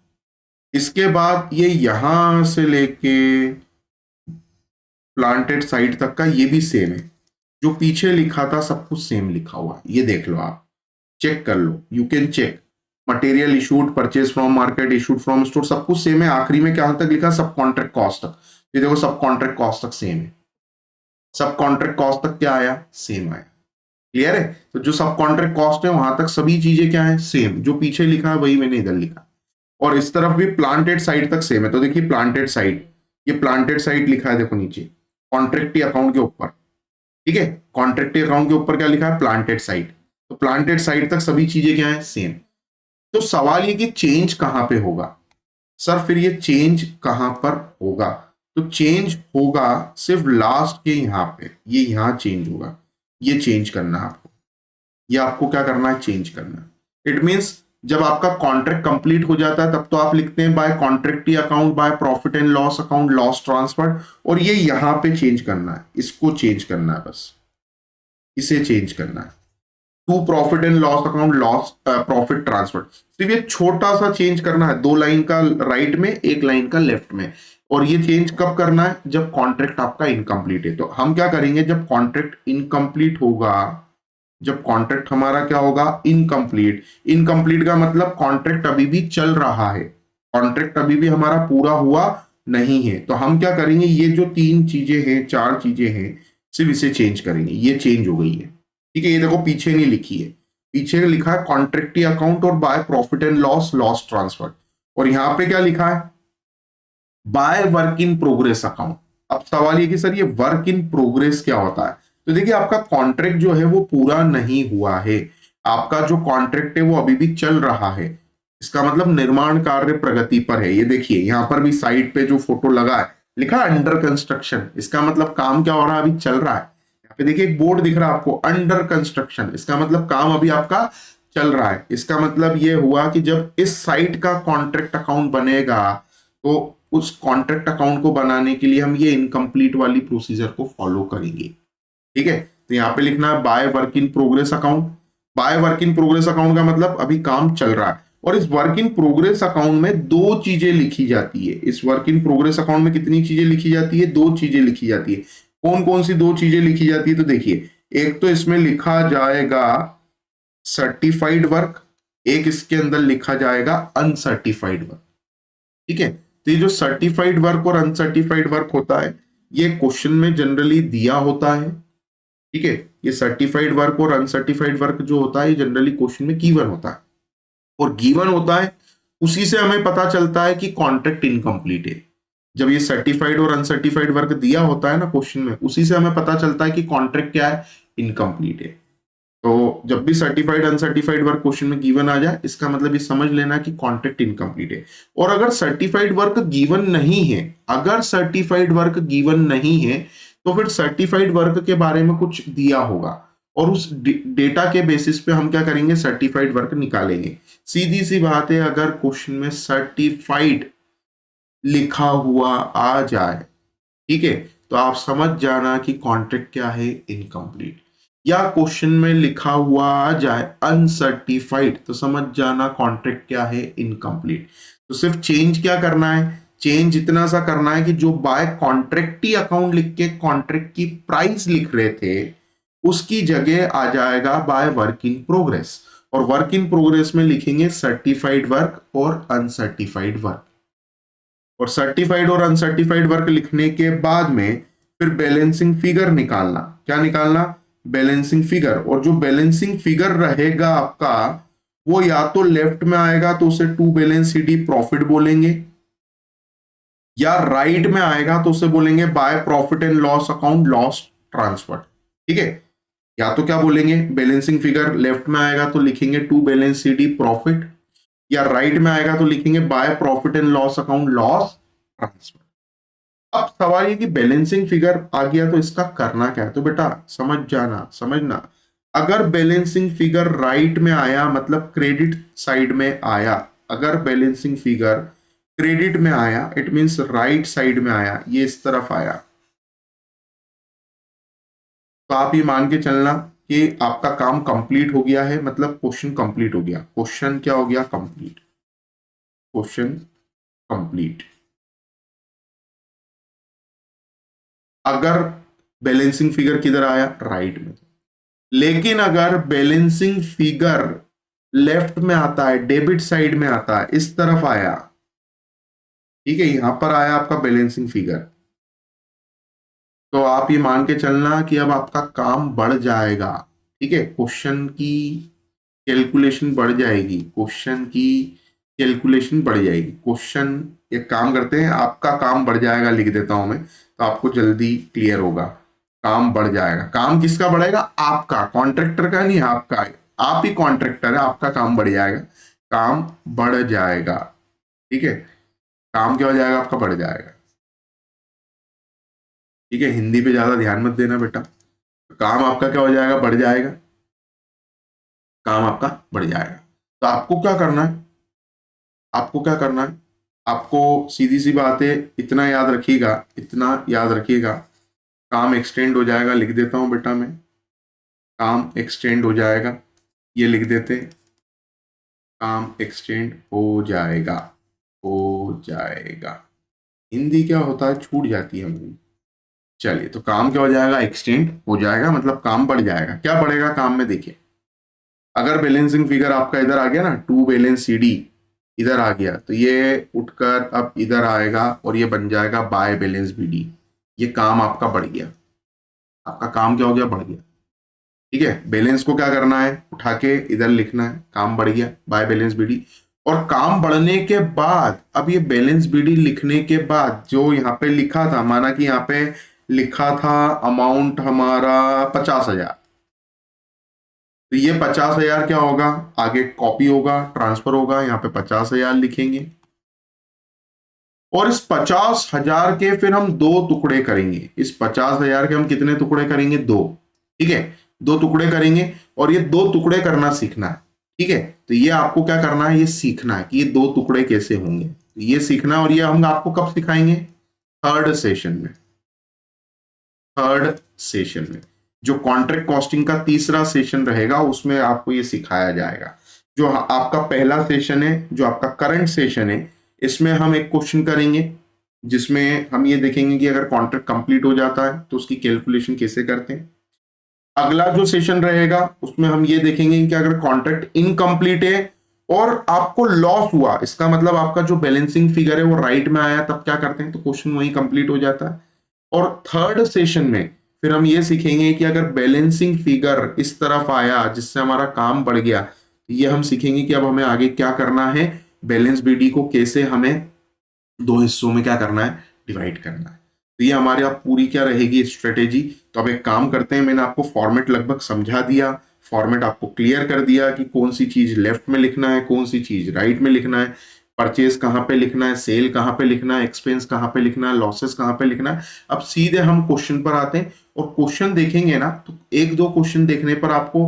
इसके बाद ये यहां से लेके प्लांटेड साइड तक का ये भी सेम है, जो पीछे लिखा था सब कुछ सेम लिखा हुआ है। ये देख लो, आप चेक कर लो, you can check. Material issued, purchase from market, issued from store, सब कुछ सेम है। आखिरी में क्या तक लिखा, सब कॉन्ट्रैक्ट कॉस्ट तक। ये देखो सब कॉन्ट्रैक्ट कॉस्ट तक सेम है, सब कॉन्ट्रैक्ट कॉस्ट तक क्या आया, सेम आया। क्लियर है। तो जो सब कॉन्ट्रैक्ट कॉस्ट है वहां तक सभी चीजें क्या है, सेम। जो पीछे लिखा है वही मैंने इधर लिखा, और इस तरफ भी प्लांटेड साइड तक सेम है। तो देखिए प्लांटेड साइड, ये प्लांटेड साइड लिखा है देखो नीचे कॉन्ट्रैक्टी अकाउंट के ऊपर, ठीक है। कॉन्ट्रैक्टी अकाउंट के ऊपर क्या लिखा है, प्लांटेड साइड। तो प्लांटेड साइड तक सभी चीजें क्या है, सेम। तो सवाल ये कि चेंज कहां पे होगा सर, फिर ये चेंज कहां पर होगा, तो चेंज होगा सिर्फ लास्ट के यहां पे, ये यहां चेंज होगा। ये चेंज करना है आपको, ये आपको क्या करना है, चेंज करना है। इट मींस जब आपका कॉन्ट्रैक्ट कंप्लीट हो जाता है तब तो आप लिखते हैं by contractee account, by profit and loss account, loss transfer, और ये यहां पे चेंज करना है, इसको चेंज करना है, बस इसे चेंज करना है to profit and loss account, loss profit transfer. सिर्फ ये छोटा सा चेंज करना है, 2 लाइन का राइट में 1 लाइन का लेफ्ट में। और ये चेंज कब करना है, जब कॉन्ट्रैक्ट आपका इनकम्प्लीट है। तो हम क्या करेंगे, जब कॉन्ट्रैक्ट इनकम्प्लीट होगा, जब कॉन्ट्रैक्ट हमारा क्या होगा, इनकम्प्लीट। इनकम्प्लीट का मतलब कॉन्ट्रैक्ट अभी भी चल रहा है, कॉन्ट्रैक्ट अभी भी हमारा पूरा हुआ नहीं है। तो हम क्या करेंगे, ये जो 3 चीजें हैं, 4 चीजें हैं, सिर्फ इसे चेंज करेंगे। ये चेंज हो गई है, ठीक है। ये देखो पीछे नहीं लिखी है, पीछे लिखा है कॉन्ट्रैक्टी अकाउंट और bye profit and loss, loss transfer. और यहां पे क्या लिखा है, by work in progress account. अब सवाल ये कि सर ये वर्क इन प्रोग्रेस क्या होता है, तो देखिए आपका कॉन्ट्रैक्ट जो है वो पूरा नहीं हुआ है, आपका जो कॉन्ट्रैक्ट है वो अभी भी चल रहा है। इसका मतलब निर्माण कार्य प्रगति पर है। ये देखिए यहां पर भी साइड पे जो फोटो लगा है लिखा अंडर कंस्ट्रक्शन, इसका मतलब काम क्या हो रहा है, अभी चल रहा है। यहाँ पे देखिए एक बोर्ड दिख रहा है आपको अंडर कंस्ट्रक्शन, इसका मतलब काम अभी आपका चल रहा है। इसका मतलब ये हुआ कि जब इस साइट का कॉन्ट्रैक्ट अकाउंट बनेगा तो उस कॉन्ट्रैक्ट अकाउंट को बनाने के लिए हम ये इनकम्प्लीट वाली प्रोसीजर को फॉलो करेंगे, ठीक है। तो यहाँ पे लिखना है by work in progress account. By work in progress account का मतलब अभी काम चल रहा है। और इस वर्क इन प्रोग्रेस अकाउंट में 2 चीजें लिखी जाती है। इस वर्क इन प्रोग्रेस अकाउंट में कितनी चीजें लिखी जाती है, 2 चीजें लिखी जाती है। कौन कौन सी 2 चीजें लिखी जाती है, तो देखिए एक तो इसमें लिखा जाएगा सर्टिफाइड वर्क, एक इसके अंदर लिखा जाएगा अनसर्टिफाइड वर्क, ठीक है। तो ये जो सर्टिफाइड वर्क और अनसर्टिफाइड वर्क होता है ये क्वेश्चन में जनरली दिया होता है, ठीक है। ये सर्टिफाइड वर्क और अनसर्टिफाइड वर्क जो होता है जनरली क्वेश्चन में गिवन होता है, और गिवन होता है उसी से हमें पता चलता है कि कॉन्ट्रैक्ट इनकम्प्लीट है। जब ये सर्टिफाइड और अनसर्टिफाइड वर्क दिया होता है ना क्वेश्चन में, उसी से हमें पता चलता है कि कॉन्ट्रैक्ट क्या है, इनकम्प्लीट है। तो जब भी सर्टिफाइड अनसर्टिफाइड वर्क क्वेश्चन में गिवन आ जाए इसका मतलब ये समझ लेना कि कॉन्ट्रैक्ट इनकम्प्लीट है। और अगर सर्टिफाइड वर्क गिवन नहीं है, अगर सर्टिफाइड वर्क गिवन नहीं है तो फिर सर्टिफाइड वर्क के बारे में कुछ दिया होगा, और उस डेटा के बेसिस पे हम क्या करेंगे, सर्टिफाइड वर्क निकालेंगे। सीधी सी बात है, अगर क्वेश्चन में सर्टिफाइड लिखा हुआ आ जाए, ठीक है, तो आप समझ जाना कि कॉन्ट्रैक्ट क्या है, इनकम्प्लीट। या क्वेश्चन में लिखा हुआ आ जाए अनसर्टिफाइड, तो समझ जाना कॉन्ट्रैक्ट क्या है, इनकम्प्लीट। तो सिर्फ चेंज क्या करना है, चेंज इतना सा करना है कि जो बाय कॉन्ट्रैक्टी अकाउंट लिख के कॉन्ट्रैक्ट की प्राइस लिख रहे थे उसकी जगह आ जाएगा बाय वर्क इन प्रोग्रेस। और वर्क इन प्रोग्रेस में लिखेंगे सर्टिफाइड वर्क और अनसर्टिफाइड वर्क। और सर्टिफाइड और अनसर्टिफाइड वर्क लिखने के बाद में फिर बैलेंसिंग फिगर निकालना। क्या निकालना? Balancing figure. और जो बैलेंसिंग फिगर रहेगा आपका वो या तो लेफ्ट में आएगा तो उसे टू बैलेंस सीडी प्रॉफिट बोलेंगे, या राइट में आएगा तो उसे बोलेंगे bye profit and loss account loss transfer. ठीक है, या तो क्या बोलेंगे, बैलेंसिंग फिगर लेफ्ट में आएगा तो लिखेंगे टू बैलेंस सीडी प्रॉफिट, या राइट में आएगा तो लिखेंगे bye profit and loss account loss transfer. अब सवाल ये कि बैलेंसिंग फिगर आ गया तो इसका करना क्या है? तो बेटा समझ जाना, समझना, अगर बैलेंसिंग फिगर राइट में आया मतलब क्रेडिट साइड में आया, अगर बैलेंसिंग फिगर क्रेडिट में आया इट मींस राइट साइड में आया, ये इस तरफ आया, तो आप ये मान के चलना कि आपका काम कंप्लीट हो गया है, मतलब क्वेश्चन कंप्लीट हो गया। क्वेश्चन क्या हो गया? कंप्लीट। क्वेश्चन कंप्लीट अगर बैलेंसिंग फिगर किधर आया? राइट में। लेकिन अगर बैलेंसिंग फिगर लेफ्ट में आता है, डेबिट साइड में आता है, इस तरफ आया, ठीक है, यहां पर आया आपका बैलेंसिंग फिगर, तो आप ये मान के चलना कि अब आपका काम बढ़ जाएगा। ठीक है, क्वेश्चन की कैलकुलेशन बढ़ जाएगी, क्वेश्चन की कैलकुलेशन बढ़ जाएगी। क्वेश्चन एक काम करते हैं, आपका काम बढ़ जाएगा लिख देता हूं मैं, तो आपको जल्दी क्लियर होगा। काम बढ़ जाएगा, काम किसका बढ़ेगा? आपका, कॉन्ट्रैक्टर का नहीं, आपका। आप ही कॉन्ट्रैक्टर है, आपका काम बढ़ जाएगा, काम बढ़ जाएगा। ठीक है, काम क्या हो जाएगा? आपका बढ़ जाएगा। ठीक है, हिंदी पे ज्यादा ध्यान मत देना बेटा। काम आपका क्या हो जाएगा? बढ़ जाएगा, काम आपका बढ़ जाएगा। तो आपको क्या करना है? आपको क्या करना है? आपको सीधी सी बात है, इतना याद रखिएगा, इतना याद रखिएगा, काम एक्सटेंड हो जाएगा लिख देता हूं बेटा मैं, काम एक्सटेंड हो जाएगा, ये लिख देते, काम एक्सटेंड हो जाएगा, हो जाएगा। हिंदी क्या होता है, छूट जाती है हमारी। चलिए, तो काम क्या हो जाएगा? एक्सटेंड हो जाएगा, मतलब काम बढ़ जाएगा। क्या बढ़ेगा काम में? देखिए, अगर बैलेंसिंग फिगर आपका इधर आ गया ना, टू बैलेंस सीडी इधर आ गया, तो ये उठकर अब इधर आएगा और ये बन जाएगा बाय बैलेंस बीडी। ये काम आपका बढ़ गया, आपका काम क्या हो गया? बढ़ गया। ठीक है, बैलेंस को क्या करना है? उठा के इधर लिखना है, काम बढ़ गया बाय बैलेंस बीडी। और काम बढ़ने के बाद अब ये बैलेंस बीडी लिखने के बाद जो यहाँ पे लिखा था, माना कि यहाँ पे लिखा था अमाउंट हमारा 50,000, तो ये 50,000 क्या होगा? आगे कॉपी होगा, ट्रांसफर होगा, यहाँ पे 50,000 लिखेंगे। और इस 50,000 के फिर हम दो टुकड़े करेंगे। इस 50,000 के हम कितने टुकड़े करेंगे? दो। ठीक है, दो टुकड़े करेंगे, और ये दो टुकड़े करना सीखना है। ठीक है, तो ये आपको क्या करना है? ये सीखना है कि ये दो टुकड़े कैसे होंगे, तो ये सीखना, और ये हम आपको कब सिखाएंगे? थर्ड सेशन में। थर्ड सेशन में जो कॉन्ट्रैक्ट कॉस्टिंग का तीसरा सेशन रहेगा उसमें आपको ये सिखाया जाएगा। जो आपका पहला सेशन है, जो आपका करंट सेशन है, इसमें हम एक क्वेश्चन करेंगे जिसमें हम ये देखेंगे कि अगर कॉन्ट्रैक्ट कंप्लीट हो जाता है तो उसकी कैलकुलेशन कैसे करते हैं। अगला जो सेशन रहेगा उसमें हम ये देखेंगे कि अगर कॉन्ट्रैक्ट इनकम्प्लीट है और आपको लॉस हुआ, इसका मतलब आपका जो बैलेंसिंग फिगर है वो राइट में आया, तब क्या करते हैं? तो क्वेश्चन वही कंप्लीट हो जाता है। और थर्ड सेशन में फिर हम ये सीखेंगे कि अगर बैलेंसिंग फिगर इस तरफ आया जिससे हमारा काम बढ़ गया, ये हम सीखेंगे कि अब हमें आगे क्या करना है, बैलेंस बीडी को कैसे हमें दो हिस्सों में क्या करना है, डिवाइड करना है। तो ये हमारे आप पूरी क्या रहेगी स्ट्रेटेजी। तो अब एक काम करते हैं, मैंने आपको फॉर्मेट लगभग समझा दिया, फॉर्मेट आपको क्लियर कर दिया कि कौन सी चीज लेफ्ट में लिखना है, कौन सी चीज राइट में लिखना है, परचेज कहाँ पे लिखना है, सेल कहाँ पे लिखना है, एक्सपेंस कहाँ पे लिखना है, लॉसेस कहाँ पे लिखना है। अब सीधे हम क्वेश्चन पर आते हैं, और क्वेश्चन देखेंगे ना तो एक दो क्वेश्चन देखने पर आपको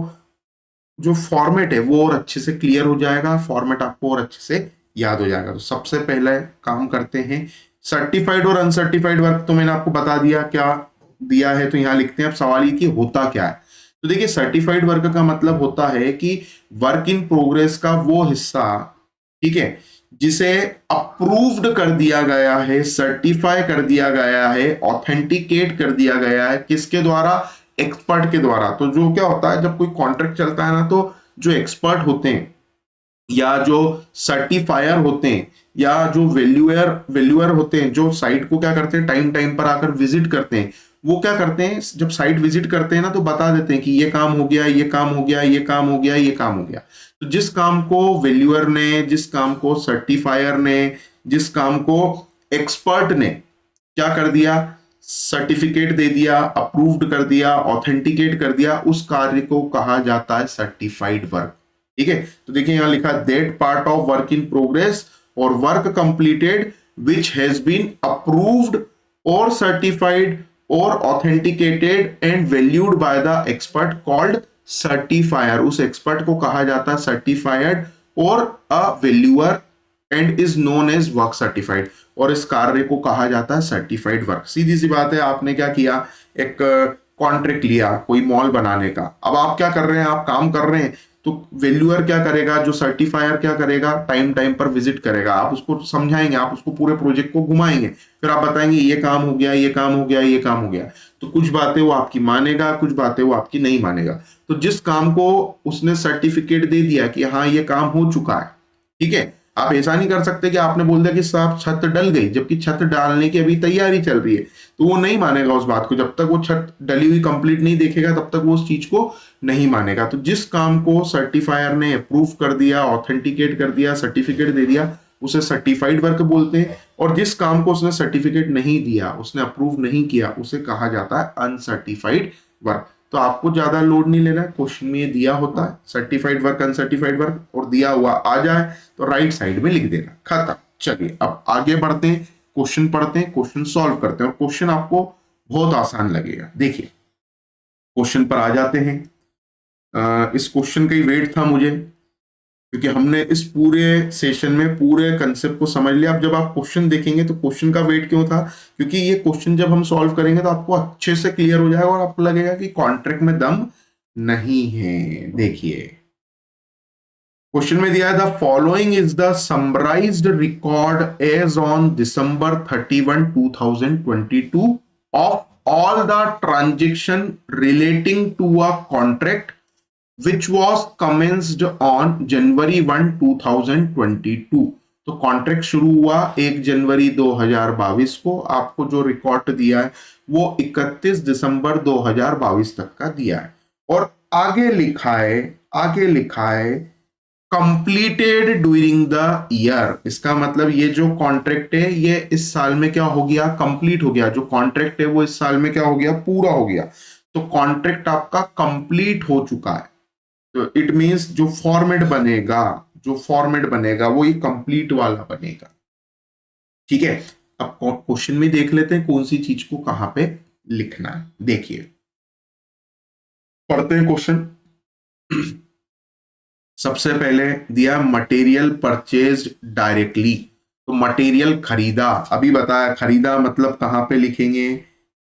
जो फॉर्मेट है वो और अच्छे से क्लियर हो जाएगा, फॉर्मेट आपको और अच्छे से याद हो जाएगा। तो सबसे पहले काम करते हैं, सर्टिफाइड और अनसर्टिफाइड वर्क तो मैंने आपको बता दिया क्या दिया है, तो यहां लिखते हैं। अब सवाल ये कि होता क्या है। तो देखिए, सर्टिफाइड वर्क का मतलब होता है कि वर्क इन प्रोग्रेस का वो हिस्सा, ठीक है, जिसे अप्रूव्ड कर दिया गया है, सर्टिफाई कर दिया गया है, ऑथेंटिकेट कर दिया गया है, किसके द्वारा? एक्सपर्ट के द्वारा। तो जो क्या होता है, जब कोई कॉन्ट्रैक्ट चलता है ना, तो जो एक्सपर्ट होते हैं या जो सर्टिफायर होते हैं या जो वैल्यूअर होते हैं, जो साइट को क्या करते हैं, टाइम टाइम पर आकर विजिट करते हैं, वो क्या करते हैं, जब साइट विजिट करते हैं ना, तो बता देते हैं कि ये काम हो गया, ये काम हो गया, ये काम हो गया, ये काम हो गया। तो जिस काम को वैल्यूअर ने, जिस काम को सर्टिफायर ने, जिस काम को एक्सपर्ट ने क्या कर दिया, सर्टिफिकेट दे दिया, अप्रूव्ड कर दिया, ऑथेंटिकेट कर दिया, उस कार्य को कहा जाता है सर्टिफाइड वर्क। ठीक है, तो देखिए यहां लिखा that part of work in progress और work completed which has been approved और सर्टिफाइड और authenticated and valued by the expert called certifier. उस एक्सपर्ट को कहा जाता है सर्टिफाइड और a valuer and is known as work certified, और इस कार्य को कहा जाता है सर्टिफाइड वर्क। सीधी सी बात है, आपने क्या किया, एक कॉन्ट्रैक्ट लिया कोई मॉल बनाने का। अब आप क्या कर रहे हैं, आप काम कर रहे हैं, तो वैल्यूअर क्या करेगा, जो सर्टिफायर क्या करेगा, टाइम टाइम पर विजिट करेगा, आप उसको समझाएंगे, आप उसको पूरे प्रोजेक्ट को घुमाएंगे, फिर आप बताएंगे ये काम हो गया, ये काम हो गया, ये काम हो गया। तो कुछ बातें वो आपकी मानेगा, कुछ बातें वो आपकी नहीं मानेगा। तो जिस काम को उसने सर्टिफिकेट दे दिया कि हाँ ये काम हो चुका है, ठीक है, आप ऐसा नहीं कर सकते कि आपने बोल दिया कि साहब छत डल गई, जबकि छत डालने की अभी तैयारी चल रही है, तो वो नहीं मानेगा उस बात को। जब तक वो छत डली हुई कंप्लीट नहीं देखेगा, तब तक वो उस चीज को नहीं मानेगा। तो जिस काम को सर्टिफायर ने अप्रूव कर दिया, ऑथेंटिकेट कर दिया, सर्टिफिकेट दे दिया, उसे सर्टिफाइड वर्क बोलते हैं। और जिस काम को उसने सर्टिफिकेट नहीं दिया, उसने अप्रूव नहीं किया, उसे कहा जाता है अनसर्टिफाइड वर्क। तो आपको ज्यादा लोड नहीं लेना है, क्वेश्चन में ये दिया होता है सर्टिफाइड वर्क, अनसर्टिफाइड वर्क, और दिया हुआ आ जाए तो राइट साइड में लिख देना, खत्म। चलिए अब आगे बढ़ते हैं, क्वेश्चन पढ़ते हैं, क्वेश्चन सॉल्व करते हैं, और क्वेश्चन आपको बहुत आसान लगेगा। देखिए क्वेश्चन पर आ जाते हैं। इस क्वेश्चन का ही वेट था मुझे, क्योंकि हमने इस पूरे सेशन में पूरे कंसेप्ट को समझ लिया। अब जब आप क्वेश्चन देखेंगे तो क्वेश्चन का वेट क्यों था, क्योंकि ये क्वेश्चन जब हम सॉल्व करेंगे तो आपको अच्छे से क्लियर हो जाएगा और आपको लगेगा कि कॉन्ट्रैक्ट में दम नहीं है। देखिए क्वेश्चन में दिया है the following is the summarised record as on December 31, 2022 of all the transaction relating to a contract which was commenced on January 1, 2022। तो कॉन्ट्रैक्ट शुरू हुआ 1 जनवरी 2022 को। आपको जो रिकॉर्ड दिया है वो 31 दिसंबर 2022 तक का दिया है, और आगे लिखा है कंप्लीटेड ड्यूरिंग द ईयर। इसका मतलब ये जो कॉन्ट्रैक्ट है ये इस साल में क्या हो गया, कंप्लीट हो गया। जो कॉन्ट्रैक्ट है वो इस साल में क्या हो गया, पूरा हो गया। तो कॉन्ट्रैक्ट आपका कंप्लीट हो चुका है। तो इट मींस जो फॉर्मेट बनेगा वो ये कंप्लीट वाला बनेगा। ठीक है, अब क्वेश्चन में देख लेते हैं कौन सी चीज को कहां पे लिखना है। देखिए पढ़ते हैं क्वेश्चन। सबसे पहले दिया मटेरियल परचेज्ड डायरेक्टली। तो मटेरियल खरीदा, अभी बताया खरीदा मतलब कहां पे लिखेंगे,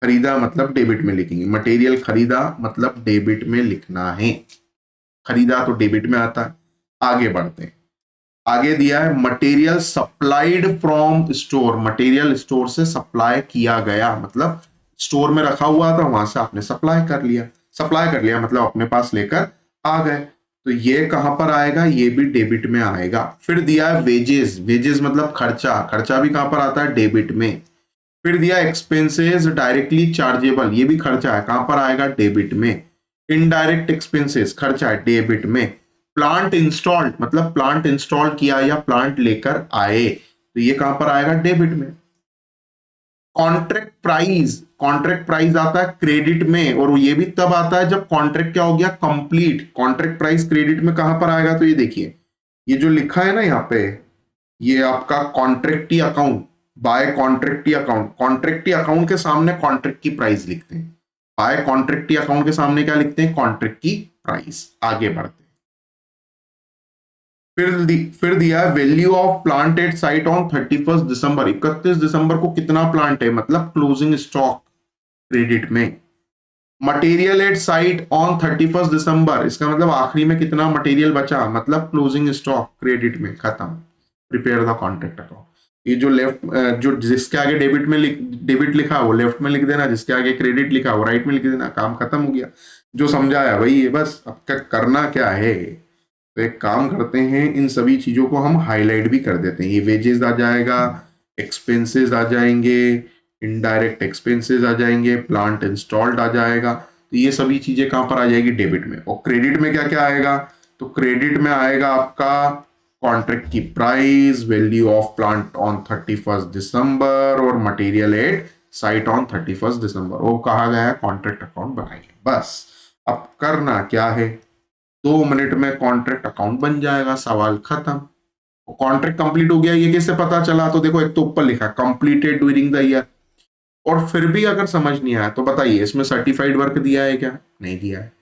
खरीदा मतलब डेबिट में लिखेंगे। मटेरियल खरीदा मतलब डेबिट में लिखना है, खरीदा तो डेबिट में आता है। आगे बढ़ते हैं, आगे दिया है material supplied from store. Material store से सप्लाई किया गया, मतलब स्टोर में रखा हुआ था, वहां से आपने सप्लाई कर लिया मतलब अपने पास लेकर आ गए। तो ये कहां पर आएगा, ये भी डेबिट में आएगा। फिर दिया है वेजेस मतलब खर्चा भी कहां पर आता है, डेबिट में। फिर दिया एक्सपेंसेस डायरेक्टली चार्जेबल, ये भी खर्चा है, कहां पर आएगा, डेबिट में। इनडायरेक्ट एक्सपेंसेस खर्चा है, डेबिट में। प्लांट इंस्टॉल्ड मतलब प्लांट इंस्टॉल किया या प्लांट लेकर आए, तो ये कहां पर आएगा, डेबिट में। कॉन्ट्रैक्ट प्राइस आता है क्रेडिट में, और ये भी तब आता है जब कॉन्ट्रैक्ट क्या हो गया, कंप्लीट। कॉन्ट्रैक्ट प्राइस क्रेडिट में कहां पर आएगा, तो ये देखिए ये जो लिखा है ना यहाँ पे, ये आपका कॉन्ट्रैक्टी account, bye contractee account. कॉन्ट्रैक्टी account के सामने कॉन्ट्रैक्ट की प्राइस लिखते हैं, बाय कॉन्ट्रैक्टी अकाउंट के सामने क्या लिखते हैं, कॉन्ट्रैक्ट की प्राइस। आगे बढ़ते हैं, फिर दिया value of plant at site on 31 दिसंबर। 31 दिसंबर को कितना प्लांट है, मतलब क्लोजिंग स्टॉक, क्रेडिट में। मटेरियल एट साइट ऑन 31 दिसंबर, इसका मतलब आखिरी में कितना मटेरियल बचा, मतलब क्लोजिंग स्टॉक, क्रेडिट में, खत्म। Prepare the contract account. ये जो लेफ्ट, जो जिसके आगे डेबिट लिखा वो लेफ्ट में लिख देना, जिसके आगे क्रेडिट लिखा वो राइट में लिख देना, काम खत्म हो गया। जो समझाया वही है, बस अब क्या करना क्या है, तो एक काम करते हैं, इन सभी चीजों को हम हाईलाइट भी कर देते हैं। ये वेजेस आ जाएगा, एक्सपेंसेस आ जाएंगे, इनडायरेक्ट एक्सपेंसेस आ जाएंगे, प्लांट इंस्टॉल्ड आ जाएगा। तो ये सभी चीजें कहां पर आ जाएगी, डेबिट में। और क्रेडिट में क्या क्या आएगा, तो क्रेडिट में आएगा आपका कॉन्ट्रैक्ट की price, value of plant on 31 दिसंबर और मटेरियल एट साइट ऑन 31 दिसंबर। वो कहा गया है कॉन्ट्रैक्ट अकाउंट बनाइए। बस अब करना क्या है, 2 मिनट में कॉन्ट्रैक्ट अकाउंट बन जाएगा, सवाल खत्म। कॉन्ट्रैक्ट कंप्लीट हो गया, ये कैसे पता चला, तो देखो एक तो ऊपर लिखा कंप्लीटेड ड्यूरिंग द ईयर। और फिर भी अगर समझ नहीं आया तो बताइए, इसमें सर्टिफाइड वर्क दिया है क्या, नहीं दिया है।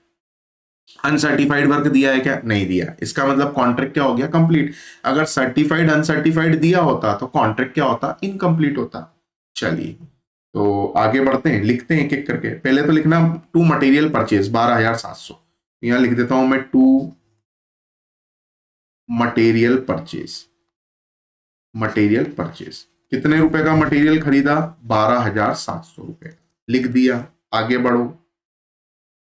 अनसर्टिफाइड वर्क दिया है क्या, नहीं दिया। इसका मतलब कॉन्ट्रैक्ट क्या हो गया, कंप्लीट। अगर सर्टिफाइड अनसर्टिफाइड दिया होता तो कॉन्ट्रैक्ट क्या होता, इनकम्प्लीट होता। चलिए तो आगे बढ़ते हैं, लिखते हैं एक एक करके। पहले तो लिखना टू मटेरियल परचेज 12,700, यहां लिख देता हूं मैं to material purchase. Material purchase कितने रुपए का मटेरियल खरीदा, 12,700 रुपए, लिख दिया। आगे बढ़ो,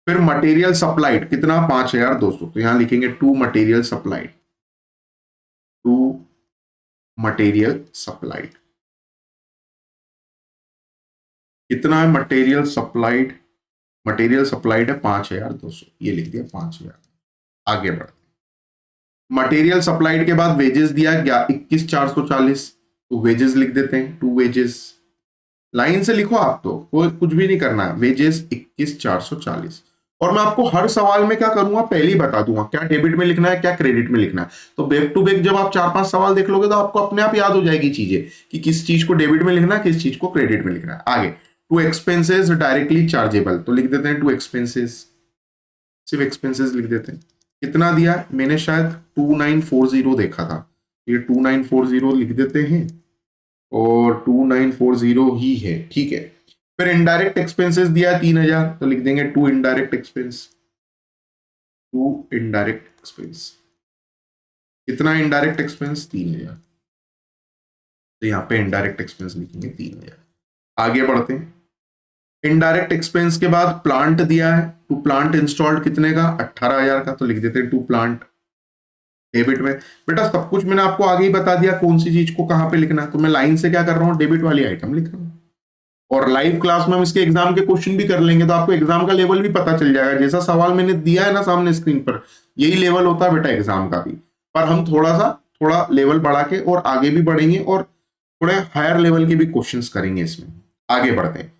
फिर मटेरियल सप्लाइड कितना, 5,200, तो यहां लिखेंगे to material supplied, to material supplied कितना है, मटेरियल सप्लाइड, मटेरियल सप्लाइड है 5,200, ये लिख दिया 5,000। आगे बढ़, मटेरियल सप्लाइड के बाद वेजेस दिया 21,440, तो वेजेस लिख देते हैं, टू वेजेस। लाइन से लिखो आप, तो कोई कुछ भी नहीं करना है, वेजेस 21,440। और मैं आपको हर सवाल में क्या करूंगा, पहले ही बता दूंगा क्या डेबिट में लिखना है क्या क्रेडिट में लिखना है। तो बैक टू बैक जब आप 4-5 सवाल देख लोगे तो आपको अपने आप याद हो जाएगी चीजें कि किस चीज को डेबिट में लिखना है, किस चीज को क्रेडिट में लिखना है। आगे, टू एक्सपेंसेस डायरेक्टली चार्जेबल, तो लिख देते हैं टू एक्सपेंसेस, सिर्फ एक्सपेंसेस लिख देते हैं। कितना दिया है, मैंने शायद 2940 देखा था, ये 2940 लिख देते हैं, और 2940 ही है, ठीक है। फिर इनडायरेक्ट एक्सपेंसेस दिया है 3,000, तो लिख देंगे to indirect expense, to indirect expense. कितना इनडायरेक्ट एक्सपेंस, 3,000, तो यहां पे इनडायरेक्ट एक्सपेंस लिखेंगे 3,000। आगे बढ़ते हैं, इनडायरेक्ट एक्सपेंस के बाद प्लांट दिया है, टू प्लांट इंस्टॉल्ड कितने का, 18,000 का, तो लिख देते हैं टू प्लांट। डेबिट में बेटा सब कुछ मैंने आपको आगे ही बता दिया कौन सी चीज को कहां पे लिखना है, तो मैं लाइन से क्या कर रहा हूं, डेबिट वाली आइटम लिख रहा हूं। और लाइव क्लास में हम इसके एग्जाम के क्वेश्चन भी कर लेंगे, तो आपको एग्जाम का लेवल भी पता चल जाएगा। जैसा सवाल मैंने दिया है ना सामने स्क्रीन पर, यही लेवल होता है बेटा एग्जाम का भी। पर हम थोड़ा लेवल बढ़ा के और आगे भी बढ़ेंगे, और थोड़े हायर लेवल के भी क्वेश्चंस करेंगे इसमें। आगे बढ़ते हैं,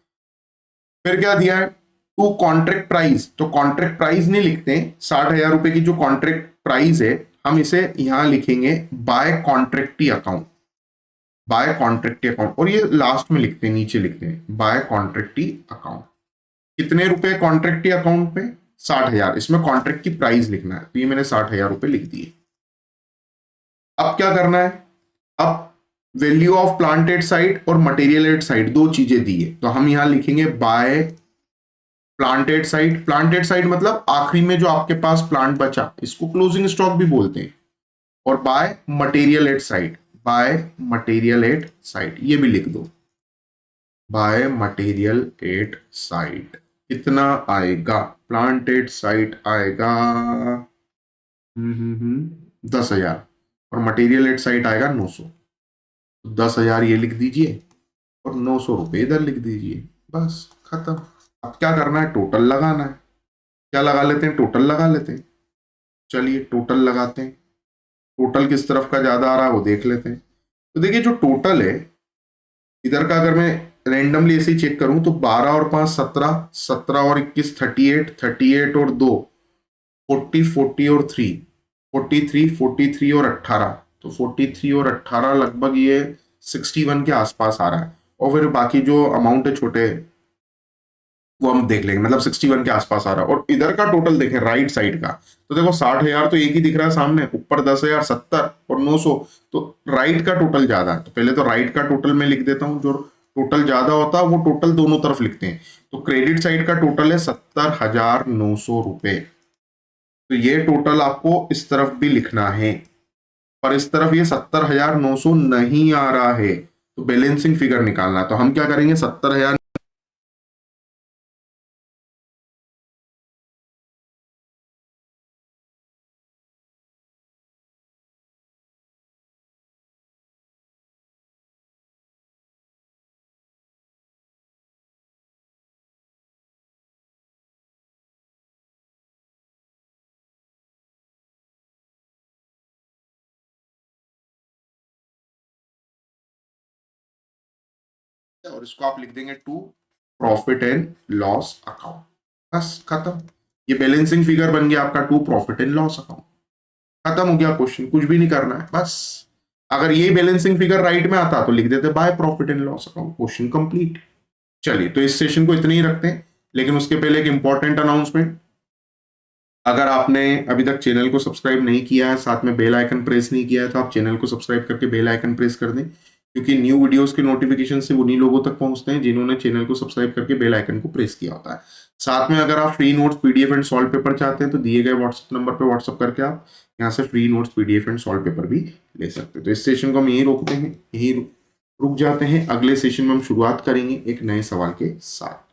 फिर क्या दिया है, टू कॉन्ट्रैक्ट प्राइस, तो कॉन्ट्रैक्ट प्राइस नहीं लिखते हैं, 60,000 रुपए की जो कॉन्ट्रैक्ट प्राइस है, हम इसे यहां लिखेंगे bye contractee account, bye contractee account. और ये लास्ट में लिखते हैं, नीचे लिखते हैं बाय कॉन्ट्रैक्टी अकाउंट। कितने रुपए कॉन्ट्रैक्टी अकाउंट पे, 60,000, इसमें कॉन्ट्रैक्ट की प्राइस लिखना है, तो ये मैंने 60,000 रुपए लिख दिए। अब क्या करना है, अब वैल्यू ऑफ प्लांटेड साइट और मटेरियल एट साइट दो चीजें दी है, तो हम यहां लिखेंगे by planted site. Planted site मतलब आखिरी में जो आपके पास प्लांट बचा, इसको क्लोजिंग स्टॉक भी बोलते हैं। और by material at site, by material at site, ये भी लिख दो, बाय मटेरियल एट साइट। कितना आएगा, प्लांट एट साइट आएगा 10,000, और मटेरियल एट साइट आएगा 900। तो 10,000 ये लिख दीजिए और 900 रुपये इधर लिख दीजिए, बस खत्म। अब क्या करना है, टोटल लगाना है। क्या लगा लेते हैं, टोटल लगा लेते हैं। चलिए टोटल लगाते हैं, टोटल किस तरफ का ज्यादा आ रहा है वो देख लेते हैं। तो देखिए जो टोटल है इधर का, अगर मैं रैंडमली ऐसे ही चेक करूं तो 12 और 5 17, 17 और 21 38, 38 और 2 40, 40 और 3 43, 43 और 18, तो 43 और 18 लगभग ये 61 के आसपास आ रहा है। और फिर बाकी जो अमाउंट है छोटे वो हम देख लेंगे, मतलब 61 के आसपास आ रहा है। और इधर का टोटल देखें राइट साइड का, तो देखो 60,000 तो एक ही दिख रहा है सामने, ऊपर 10,000, 70 और 900, तो राइट का टोटल ज्यादा है। तो पहले तो राइट का टोटल मैं लिख देता हूं, जो टोटल ज्यादा होता है वो टोटल दोनों तरफ लिखते हैं। तो क्रेडिट साइड का टोटल है 70,900 रुपए, तो ये टोटल आपको इस तरफ भी लिखना है। पर इस तरफ ये 70,900 नहीं आ रहा है, तो बैलेंसिंग फिगर निकालना है। तो हम क्या करेंगे, 70,000 है, और इसको आप लिख देंगे to profit and loss account. बस खत्म, ये बैलेंसिंग फिगर बन गया आपका to profit and loss account. खत्म हो गया क्वेश्चन, कुछ भी नहीं करना है बस। अगर ये बैलेंसिंग फिगर राइट में आता तो लिख देते bye profit and loss account, question complete. चलिए, तो इस सेशन को इतने ही रखते हैं, लेकिन उसके पहले एक इंपॉर्टेंट अनाउंसमेंट। अगर आपने अभी तक चैनल को सब्सक्राइब नहीं किया है, साथ में बेल आइकन प्रेस नहीं किया है, तो आप चैनल को सब्सक्राइब करके बेल आइकन प्रेस कर दें, क्योंकि न्यू वीडियोस के नोटिफिकेशन से उन्हीं लोगों तक पहुंचते हैं जिन्होंने चैनल को सब्सक्राइब करके बेल आइकन को प्रेस किया होता है। साथ में अगर आप free notes PDF and solve paper चाहते हैं तो दिए गए व्हाट्सएप नंबर पर व्हाट्सएप करके आप यहाँ से free notes PDF and solve paper भी ले सकते हैं। तो इस सेशन को हम यहीं रोकते हैं, यहीं रुक जाते हैं। अगले सेशन में हम शुरुआत करेंगे एक नए सवाल के साथ।